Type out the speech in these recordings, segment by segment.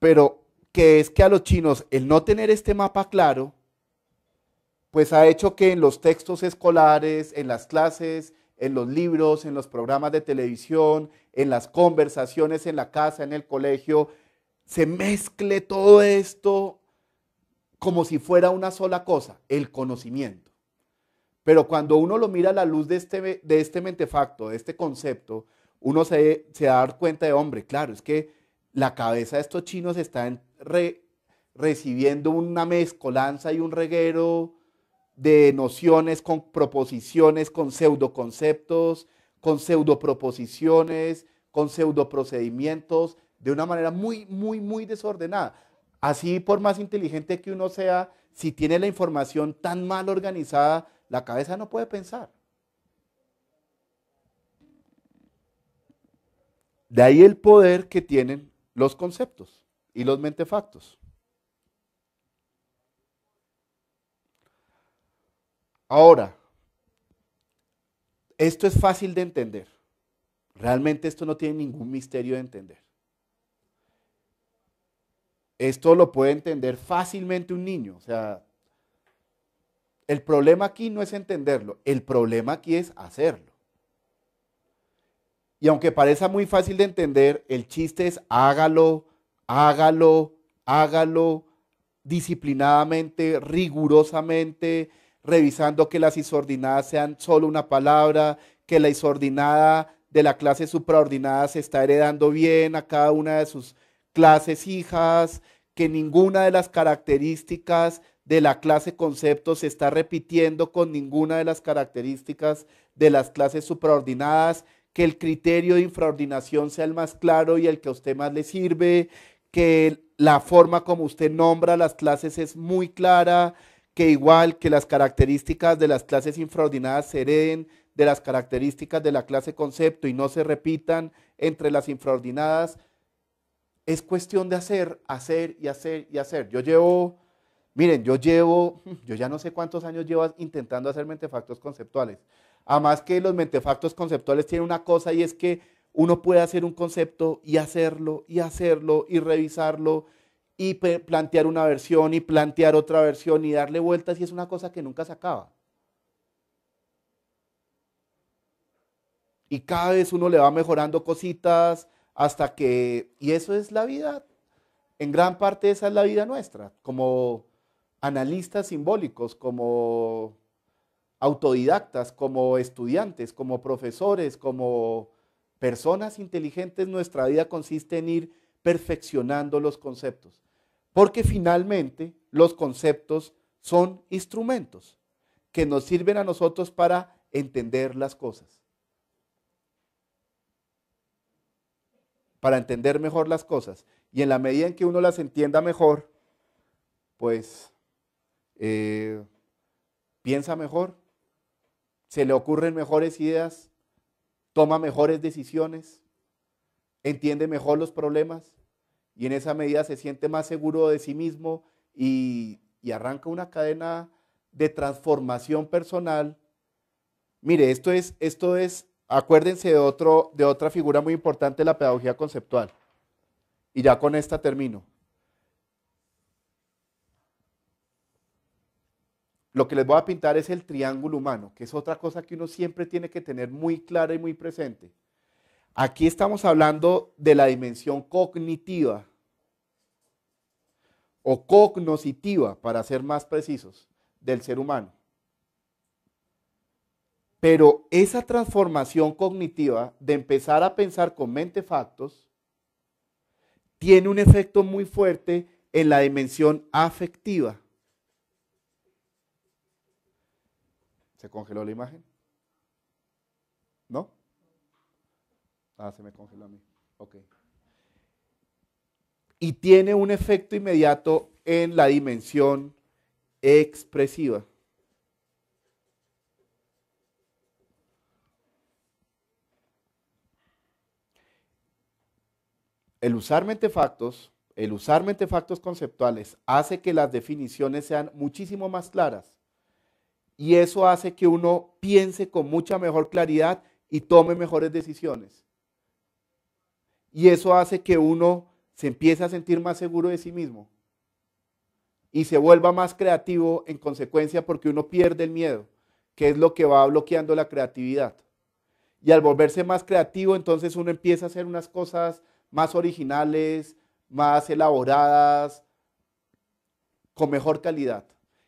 pero que es que a los chinos el no tener este mapa claro, pues ha hecho que en los textos escolares, en las clases, en los libros, en los programas de televisión, en las conversaciones en la casa, en el colegio, se mezcle todo esto como si fuera una sola cosa, el conocimiento. Pero cuando uno lo mira a la luz de este mentefacto, de este concepto, uno se da cuenta de, hombre, claro, es que la cabeza de estos chinos está recibiendo una mezcolanza y un reguero de nociones con proposiciones, con pseudoconceptos, con pseudoproposiciones, con pseudoprocedimientos, de una manera muy, muy, muy desordenada. Así, por más inteligente que uno sea, si tiene la información tan mal organizada, la cabeza no puede pensar. De ahí el poder que tienen los conceptos y los mentefactos. Ahora, esto es fácil de entender. Realmente esto no tiene ningún misterio de entender. Esto lo puede entender fácilmente un niño. O sea, el problema aquí no es entenderlo, el problema aquí es hacerlo. Y aunque parezca muy fácil de entender, el chiste es hágalo, hágalo, hágalo disciplinadamente, rigurosamente, revisando que las isordinadas sean solo una palabra, que la isordinada de la clase supraordinada se está heredando bien a cada una de sus clases hijas, que ninguna de las características de la clase concepto se está repitiendo con ninguna de las características de las clases supraordinadas, que el criterio de infraordinación sea el más claro y el que a usted más le sirve, que la forma como usted nombra las clases es muy clara, que igual que las características de las clases infraordinadas se hereden de las características de la clase concepto y no se repitan entre las infraordinadas. Es cuestión de hacer, hacer y hacer y hacer. Miren, yo ya no sé cuántos años llevo intentando hacer mentefactos conceptuales. Además que los mentefactos conceptuales tienen una cosa y es que uno puede hacer un concepto y hacerlo y hacerlo y revisarlo y plantear una versión y plantear otra versión y darle vueltas y es una cosa que nunca se acaba. Y cada vez uno le va mejorando cositas hasta que, y eso es la vida, en gran parte esa es la vida nuestra, como analistas simbólicos, como autodidactas, como estudiantes, como profesores, como personas inteligentes, nuestra vida consiste en ir perfeccionando los conceptos. Porque finalmente los conceptos son instrumentos que nos sirven a nosotros para entender las cosas, para entender mejor las cosas. Y en la medida en que uno las entienda mejor, pues piensa mejor, se le ocurren mejores ideas, toma mejores decisiones, entiende mejor los problemas y en esa medida se siente más seguro de sí mismo y arranca una cadena de transformación personal. Mire, acuérdense de otra figura muy importante de la pedagogía conceptual. Y ya con esta termino. Lo que les voy a pintar es el triángulo humano, que es otra cosa que uno siempre tiene que tener muy clara y muy presente. Aquí estamos hablando de la dimensión cognitiva o cognoscitiva, para ser más precisos, del ser humano. Pero esa transformación cognitiva de empezar a pensar con mentefactos tiene un efecto muy fuerte en la dimensión afectiva. ¿Se congeló la imagen? ¿No? Ah, se me congeló a mí. Ok. Y tiene un efecto inmediato en la dimensión expresiva. El usar mentefactos conceptuales hace que las definiciones sean muchísimo más claras. Y eso hace que uno piense con mucha mejor claridad y tome mejores decisiones. Y eso hace que uno se empieza a sentir más seguro de sí mismo y se vuelva más creativo en consecuencia porque uno pierde el miedo, que es lo que va bloqueando la creatividad. Y al volverse más creativo, entonces uno empieza a hacer unas cosas más originales, más elaboradas, con mejor calidad.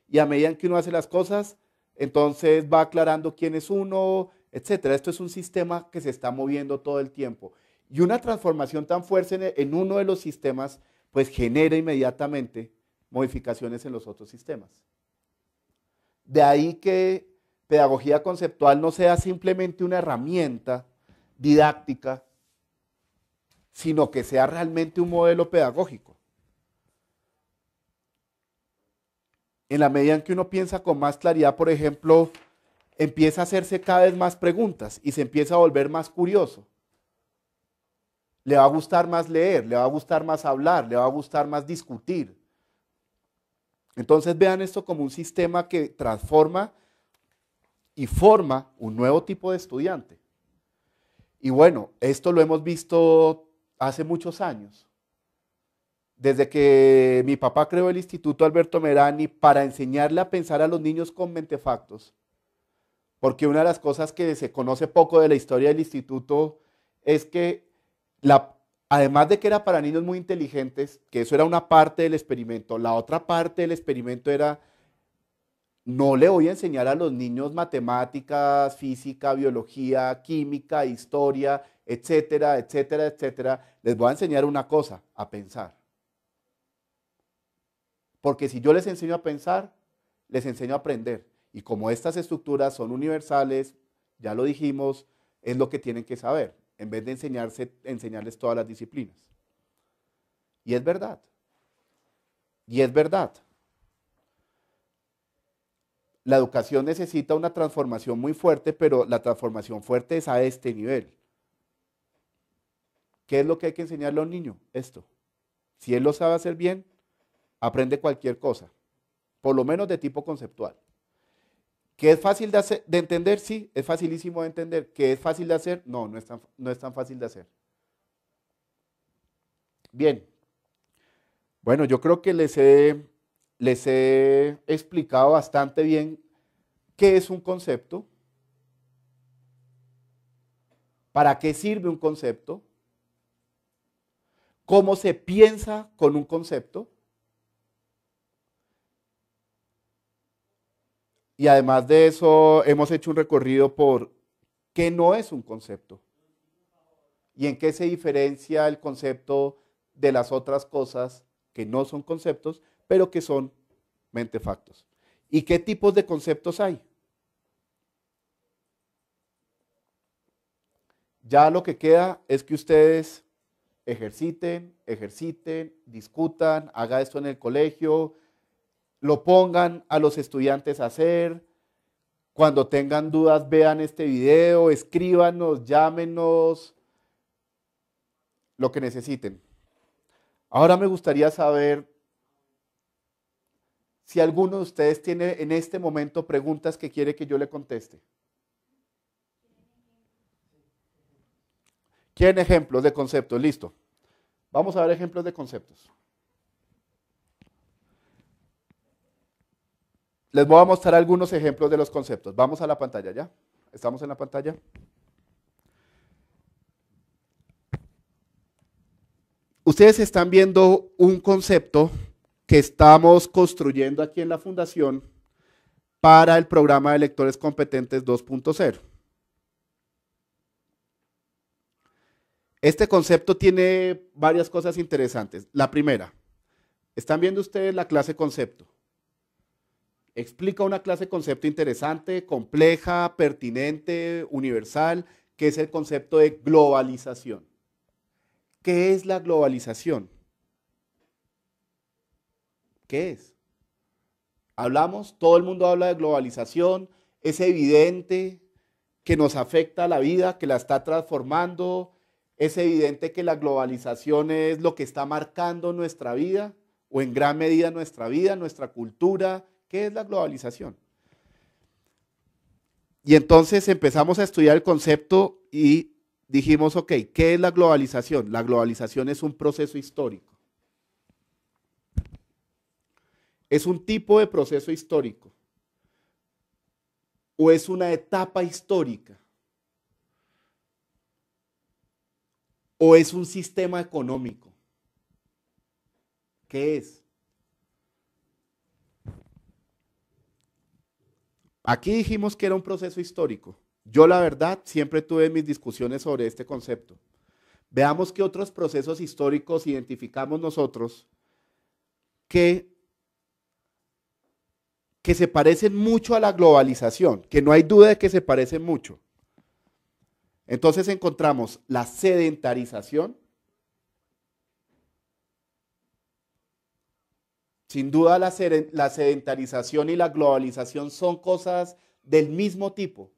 Y a medida que uno hace las cosas, entonces va aclarando quién es uno, etcétera. Esto es un sistema que se está moviendo todo el tiempo. Y una transformación tan fuerte en uno de los sistemas, pues genera inmediatamente modificaciones en los otros sistemas. De ahí que pedagogía conceptual no sea simplemente una herramienta didáctica, sino que sea realmente un modelo pedagógico. En la medida en que uno piensa con más claridad, por ejemplo, empieza a hacerse cada vez más preguntas y se empieza a volver más curioso. Le va a gustar más leer, le va a gustar más hablar, le va a gustar más discutir. Entonces vean esto como un sistema que transforma y forma un nuevo tipo de estudiante. Y bueno, esto lo hemos visto hace muchos años. Desde que mi papá creó el Instituto Alberto Merani para enseñarle a pensar a los niños con mentefactos, porque una de las cosas que se conoce poco de la historia del instituto es que, además de que era para niños muy inteligentes, que eso era una parte del experimento, la otra parte del experimento era, no le voy a enseñar a los niños matemáticas, física, biología, química, historia, etcétera, etcétera, etcétera. Les voy a enseñar una cosa, a pensar. Porque si yo les enseño a pensar, les enseño a aprender. Y como estas estructuras son universales, ya lo dijimos, es lo que tienen que saber, en vez de enseñarles todas las disciplinas. Y es verdad. Y es verdad. La educación necesita una transformación muy fuerte, pero la transformación fuerte es a este nivel. ¿Qué es lo que hay que enseñarle a un niño? Esto. Si él lo sabe hacer bien, aprende cualquier cosa, por lo menos de tipo conceptual. ¿Que es fácil de entender? Sí, es facilísimo de entender. ¿Que es fácil de hacer? No, no es tan fácil de hacer. Bien. Bueno, yo creo que les he explicado bastante bien qué es un concepto, para qué sirve un concepto, cómo se piensa con un concepto. Y además de eso, hemos hecho un recorrido por qué no es un concepto y en qué se diferencia el concepto de las otras cosas que no son conceptos, pero que son mentefactos. ¿Y qué tipos de conceptos hay? Ya lo que queda es que ustedes ejerciten, discutan, hagan esto en el colegio, lo pongan a los estudiantes a hacer. Cuando tengan dudas, vean este video, escríbanos, llámenos, lo que necesiten. Ahora me gustaría saber si alguno de ustedes tiene en este momento preguntas que quiere que yo le conteste. ¿Quieren ejemplos de conceptos? Listo. Vamos a ver ejemplos de conceptos. Les voy a mostrar algunos ejemplos de los conceptos. Vamos a la pantalla, ¿ya? ¿Estamos en la pantalla? Ustedes están viendo un concepto que estamos construyendo aquí en la Fundación para el programa de lectores competentes 2.0. Este concepto tiene varias cosas interesantes. La primera, están viendo ustedes la clase concepto. Explica una clase concepto interesante, compleja, pertinente, universal, que es el concepto de globalización. ¿Qué es la globalización? ¿Qué es? Hablamos, todo el mundo habla de globalización, es evidente que nos afecta a la vida, que la está transformando, es evidente que la globalización es lo que está marcando nuestra vida, o en gran medida nuestra vida, nuestra cultura. ¿Qué es la globalización? Y entonces empezamos a estudiar el concepto y dijimos, ok, ¿qué es la globalización? La globalización es un proceso histórico. Es un tipo de proceso histórico. O es una etapa histórica. O es un sistema económico. ¿Qué es? Aquí dijimos que era un proceso histórico. Yo la verdad siempre tuve mis discusiones sobre este concepto. Veamos qué otros procesos históricos identificamos nosotros que se parecen mucho a la globalización, que no hay duda de que se parecen mucho. Entonces encontramos la sedentarización. Sin duda la sedentarización y la globalización son cosas del mismo tipo.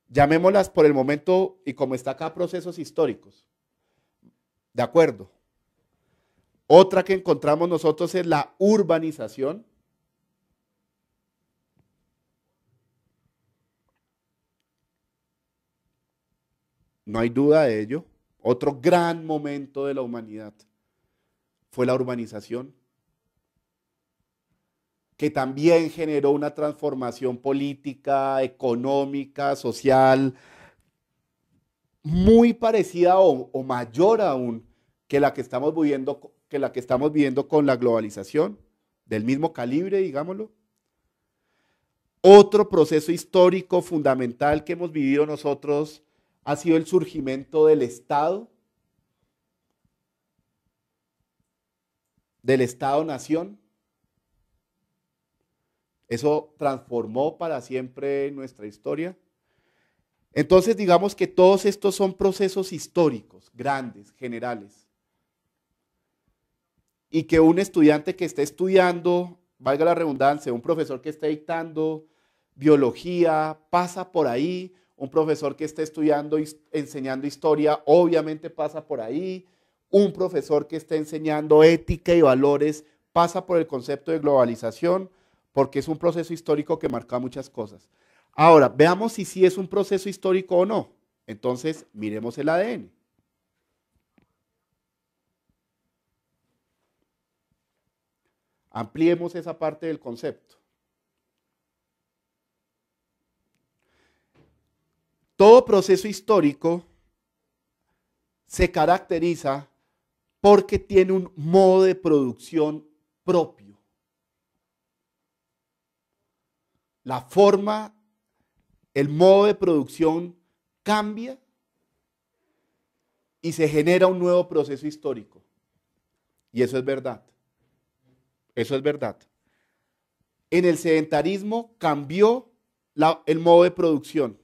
Llamémoslas por el momento, y como está acá, procesos históricos. ¿De acuerdo? Otra que encontramos nosotros es la urbanización. No hay duda de ello. Otro gran momento de la humanidad fue la urbanización, que también generó una transformación política, económica, social, muy parecida o mayor aún que la que estamos viviendo con la globalización, del mismo calibre, digámoslo. Otro proceso histórico fundamental que hemos vivido nosotros ha sido el surgimiento del Estado-nación. Eso transformó para siempre nuestra historia. Entonces, digamos que todos estos son procesos históricos, grandes, generales. Y que un estudiante que esté estudiando, valga la redundancia, un profesor que esté dictando biología, pasa por ahí, un profesor que esté estudiando, enseñando historia, obviamente pasa por ahí, un profesor que esté enseñando ética y valores, pasa por el concepto de globalización, porque es un proceso histórico que marca muchas cosas. Ahora, veamos si sí es un proceso histórico o no. Entonces, miremos el ADN. Ampliemos esa parte del concepto. Todo proceso histórico se caracteriza porque tiene un modo de producción propio. La forma, el modo de producción cambia y se genera un nuevo proceso histórico. Y eso es verdad. Eso es verdad. En el sedentarismo cambió el modo de producción.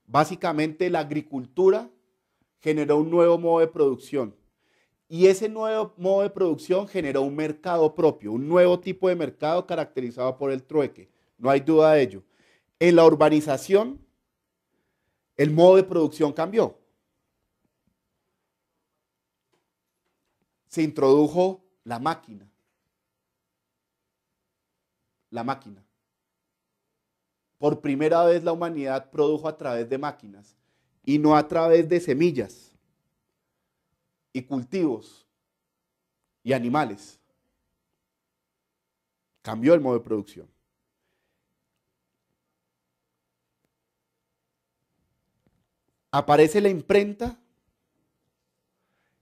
Básicamente la agricultura generó un nuevo modo de producción. Y ese nuevo modo de producción generó un mercado propio, un nuevo tipo de mercado caracterizado por el trueque. No hay duda de ello. En la urbanización, el modo de producción cambió. Se introdujo la máquina. La máquina. Por primera vez la humanidad produjo a través de máquinas y no a través de semillas y cultivos y animales. Cambió el modo de producción. Aparece la imprenta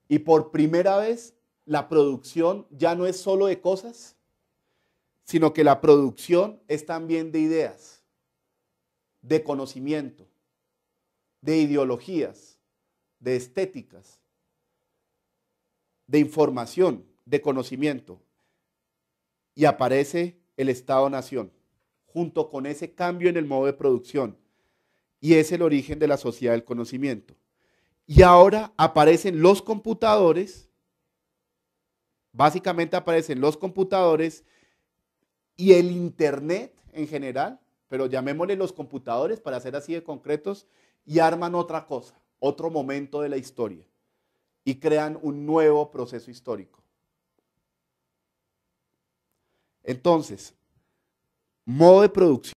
y por primera vez la producción ya no es solo de cosas, sino que la producción es también de ideas, de conocimiento, de ideologías, de estéticas, de información, de conocimiento. Y aparece el Estado-Nación, junto con ese cambio en el modo de producción. Y es el origen de la sociedad del conocimiento. Y ahora aparecen los computadores, básicamente aparecen los computadores y el Internet en general, pero llamémosle los computadores para ser así de concretos, y arman otra cosa, otro momento de la historia, y crean un nuevo proceso histórico. Entonces, modo de producción.